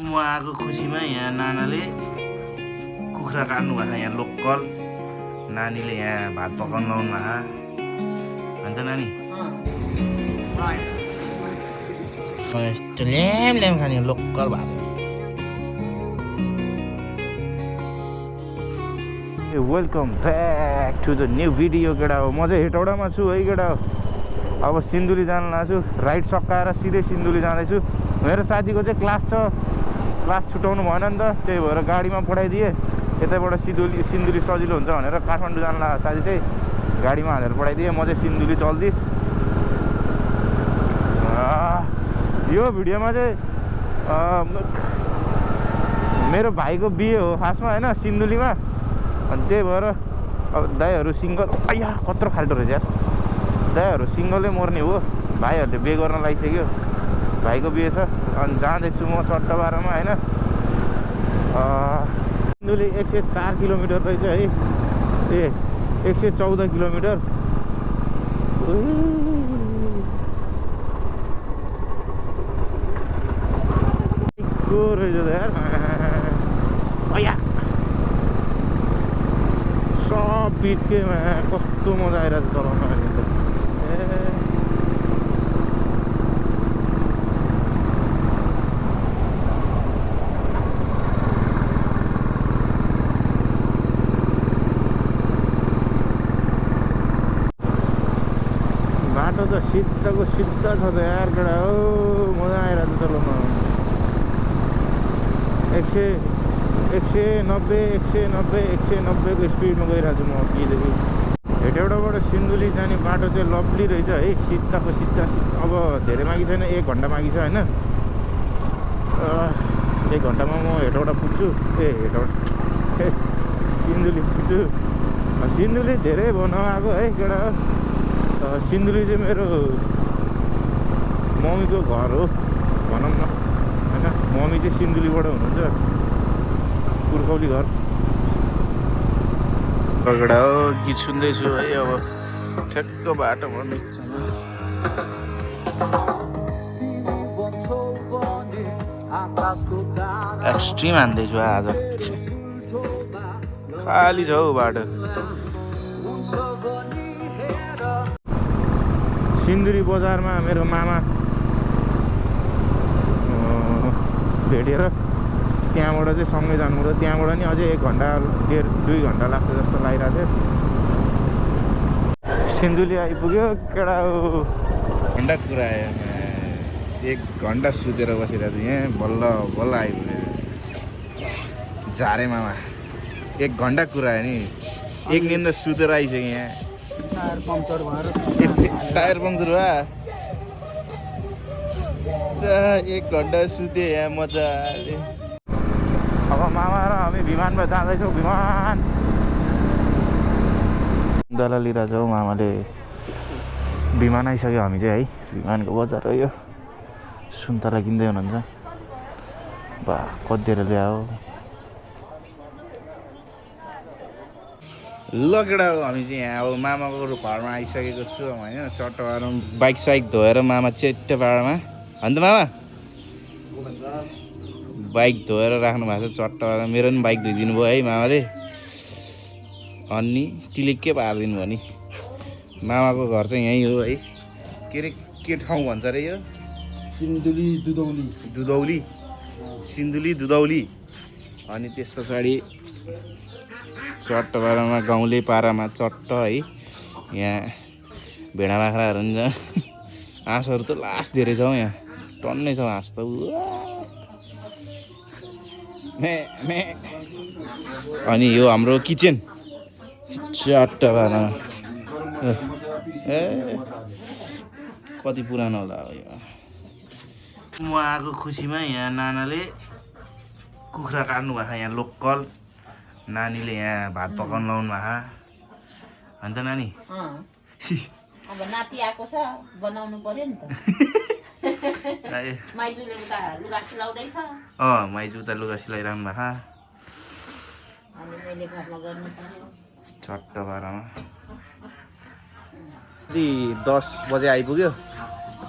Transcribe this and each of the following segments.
म आएको खुसीमा यहाँ नानाले कुखुरा काट्नु भएको छ। यहाँ लोकल नानीले यहाँ भात पकाउनु लाउनु भएको अन्त नानी यस्तो ल्याम ल्याम खाने लोकल भात। Welcome back to the new video केटा हो। म चाहिँ हेटौडामा छु है केटा हो। अब सिन्धुली जान लाग्छु, राइट सकाएर सिधै सिन्धुली जाँदैछु। मेरो साथीको चाहिँ क्लास छुटाउनु भएन नि त, त्यही भएर गाडीमा पठाइदिएँ। यतैबाट सिन्धुली सजिलो हुन्छ भनेर काठमाडौँ जान लाग्यो साथी चाहिँ गाडीमा हालेर पठाइदिएँ। म चाहिँ सिन्धुली चल्दिस। यो भिडियोमा चाहिँ मेरो भाइको बिहे हो खासमा होइन, सिन्धुलीमा। अनि त्यही भएर अब दाइहरू सिङ्गल, आया कत्रो खाल्टो रहेछ यार। दाइहरू सिङ्गलै मर्ने हो, भाइहरूले बिहे गर्न लागिसक्यो, भाइको बिहे छ। अनि जाँदैछु म चट्टबारमा होइन। सिन्धुली 104 किलोमिटर रहेछ है, 114 किलोमिटर। रहेछ त यार, अया सब बिचकेमा कस्तो मजा आइरहेको छ चलाउन। बाटो त सिद्धको सिद्ध छ त यार केटा हो, मजा आइरहेको छ चलाउन। 190 को स्पिडमा गइरहेको छु म अघिदेखि। हेटौडाबाट सिन्धुली जाने बाटो चाहिँ लभली रहेछ है, सिद्धको सिद्ध। अब धेरै मागी छैन, 1 घन्टा मागी छ होइन। 1 घन्टामा म हेटौडा पुग्छु। सिन्धुली पुग्छु। सिन्धुली धेरै भयो नआएको है केटा। सिन्धुली चाहिँ मेरो मम्मीको घर हो भनौँ न होइन। मम्मी चाहिँ सिन्धुलीबाट हुनुहुन्छ, पुर्खौली घर। पगडा हो गीत सुन्दैछु है। अब ठ्याक्क बाटोमा बिचमा एक्सट्रिम हान्दैछु आज, खाली छ हौ बाटो। सिन्धुली बजारमा मेरो मामा भेटेर त्यहाँबाट चाहिँ सँगै जानुपर्छ। त्यहाँबाट नि अझै 1 घन्टा 1.5-2 घन्टा लाग्छ जस्तो लागिरहेको थियो। सिन्धुली आइपुग्यो केटा हो। घन्टा कुरा आयो, 1 घन्टा सुतेर बसिरहेको छु यहाँ, बल्ल बल्ल आइपुग्यो झारे मामा। 1 घन्टा कुरा आयो नि, 1 निन्दा सुतेर आइसक्यो यहाँ। टायर पङ्चर भयो। 1 घन्टा सुते यहाँ मजाले। अब मामा र हामी विमानमा जाँदैछौँ। विमान दला लिइरहेको छौँ मामाले। विमान आइसक्यो, हामी चाहिँ है विमानको बजार हो यो। सुन्तला किन्दै हुनुहुन्छ। बा कति धेरै ल्यायो ल केटा हो। हामी चाहिँ यहाँ अब मामाको घरमा आइसकेको छु होइन। चट्टबारमा बाइक साइक धोएर मामा चेट्टो पाडामा अन्त मामा बाइक धोएर राख्नु भएको छ चट्टबारमा। मेरो पनि बाइक धोइदिनु भयो है मामाले। अनि टिलिक्कै पारिदिनु भयो नि। मामाको घर चाहिँ यहीँ हो है। के अरे के ठाउँ भन्छ अरे यो? सिन्धुली दुधौली। दुधौली, सिन्धुली दुधौली। अनि त्यस पछाडि चट्टबारमा गाउँले पारामा चट्ट है। यहाँ भेडा बाख्राहरू पनि छ। हाँसहरू त लास्ट धेरै छ हौ यहाँ, टन्नै छ हाँस त। अनि यो हाम्रो किचन चट्टबारमा। कति पुरानो होला यो। म आएको खुसीमा यहाँ नानाले कुखुरा काट्नु भएको छ। यहाँ लोकल नानीले यहाँ भात पकाउनु लाउनु भएको। अन्त नानी अब नाति आएको छ, बनाउनु पर्यो नि त। माइजूले उता लुगा सिलाउँदैछ। माइजू उता लुगा सिलाइरहनु भएको। अनि मैले घरमा गर्नु पर्यो चट्टबारमा। 10 बजे आइपुग्यो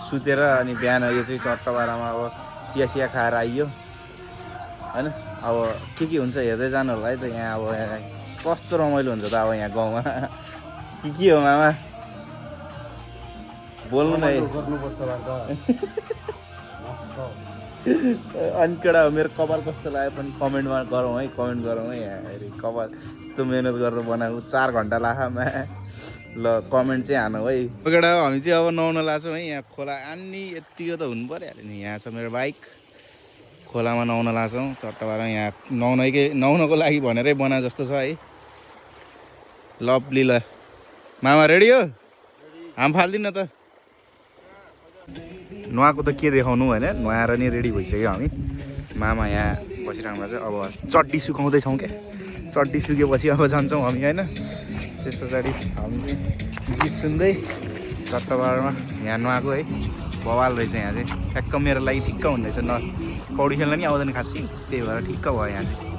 सुतेर। अनि बिहान यो चाहिँ चट्टबारमा अब चिया खाएर आइयो। होइन अब के हुन्छ हेर्दै जानु होला है त यहाँ अब कस्तो रमाइलो हुन्छ त अब यहाँ गाउँमा के हो मामा बोल्नु न गर्नुपर्छ अनि केटा मेरो कपाल कस्तो लाग्यो पनि कमेन्टमा गरौँ है यहाँ कपाल यस्तो मिहिनेत गरेर बनाएको 4 घन्टा लाखामा ल कमेन्ट चाहिँ हानौँ है केटा हामी चाहिँ अब नुहाउन लाग्छौँ है यहाँ खोला अनि यतिको त हुनु पऱ्यो नि यहाँ छ मेरो बाइक खोलामा नुहाउन लाग्छौँ चट्टबार यहाँ नुहाउनको लागि भनेरै बना जस्तो छ है लभली ल मामा रेडी हो हाम फाल्दिन त नुहाएको त के देखाउनु होइन नुहाएर नि रेडी भइसक्यो हामी मामा यहाँ बसिरहनु भएको छ अब चड्डी सुकाउँदैछौँ क्या चड्डी सुकेपछि अब जान्छौँ हामी होइन त्यस पछाडि हामी गीत सुन्दै चट्टबारमा यहाँ नुहाएको है बवाल रहेछ यहाँ चाहिँ ठ्याक्क मेरो लागि ठिक्क हुँदैछ न पौडी खेल्न नि आउँदैन खासै त्यही भएर ठिक्क भयो यहाँ चाहिँ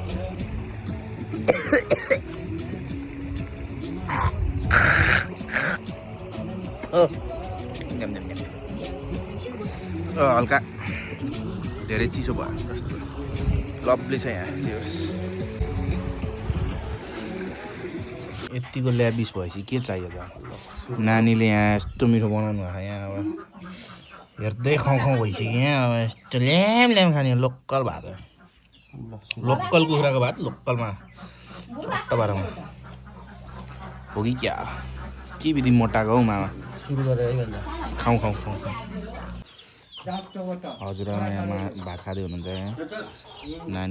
हल्का धेरै चिसो भयो जस्तो लभली छ यहाँ चियोस् यतिको ल्याबिस भएपछि के चाहियो त नानीले यहाँ यस्तो मिठो बनाउनु भएको यहाँ अब हेर्दै खाउँ भइसक्यो यहाँ अब यस्तो ल्याम खाने लोकल भात लोकल कुखुराको भात लोकलमा टट्टबारमा हो कि क्या के विधि मोटाएको हौ मामा सुरु गरेर है खाउँ हजुरआमा यहाँ भात खाँदै हुनुहुन्छ यहाँ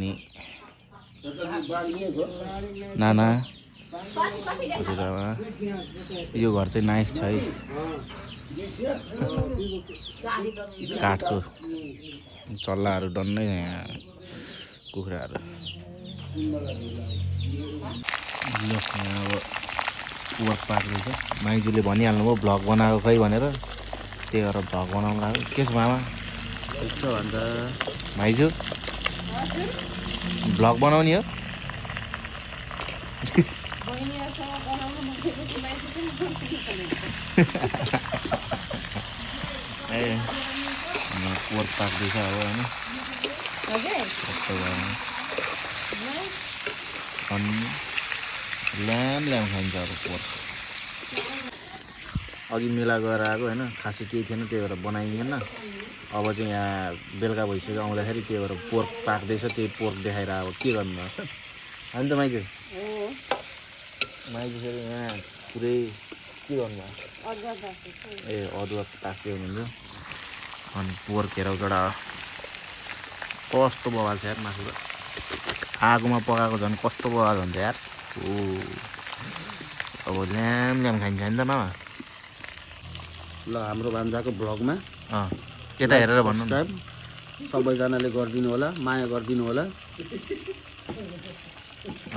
नाना हजुरआमा यो घर चाहिँ नाइस छ है काठको चल्लाहरू डन्नै यहाँ कुखुराहरू अब वर्क पार्क रहेछ माइजूले भनिहाल्नु भयो भ्लग बनाएको खै भनेर त्यही भएर भ्लग बनाउनु लाग्यो के छ मामा छ भन्दा माइजू भ्लग बनाउने हो ए वर्क पार्क रहेछ अब होइन अनि ल्याम खाइन्छ अब पोर्क अघि मेला गएर आएको होइन खासै केही थिएन त्यही भएर बनाइएन अब चाहिँ यहाँ बेलुका भइसक्यो आउँदाखेरि त्यही भएर पोर्क पाक्दैछ त्यही पोर्क देखाएर अब के गर्नु होइन त माइजू फेरि यहाँ पुरै के गर्नु ए अदुवा पाक्दै हुनुहुन्छ अनि पोर्क हेरौँबाट कस्तो बवाल छ यार मासु त आगोमा पकाएको झन् कस्तो बवाल हुन्छ यार ओ अब ल्याम खाइन्छ नि त मामा ल हाम्रो भान्जाको भ्लगमा यता हेरेर भन्नु न सबैजनाले गरिदिनु होला माया गरिदिनु होला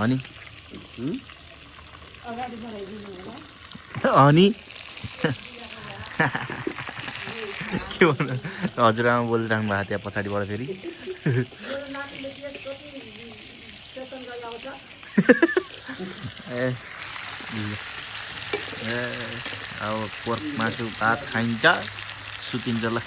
अनि अनि के भन्नु हजुरआमा बोलिरहनु भएको त्यहाँ पछाडिबाट फेरि अब पोर्क मासु भात खाइन्छ सुतिन्छ ल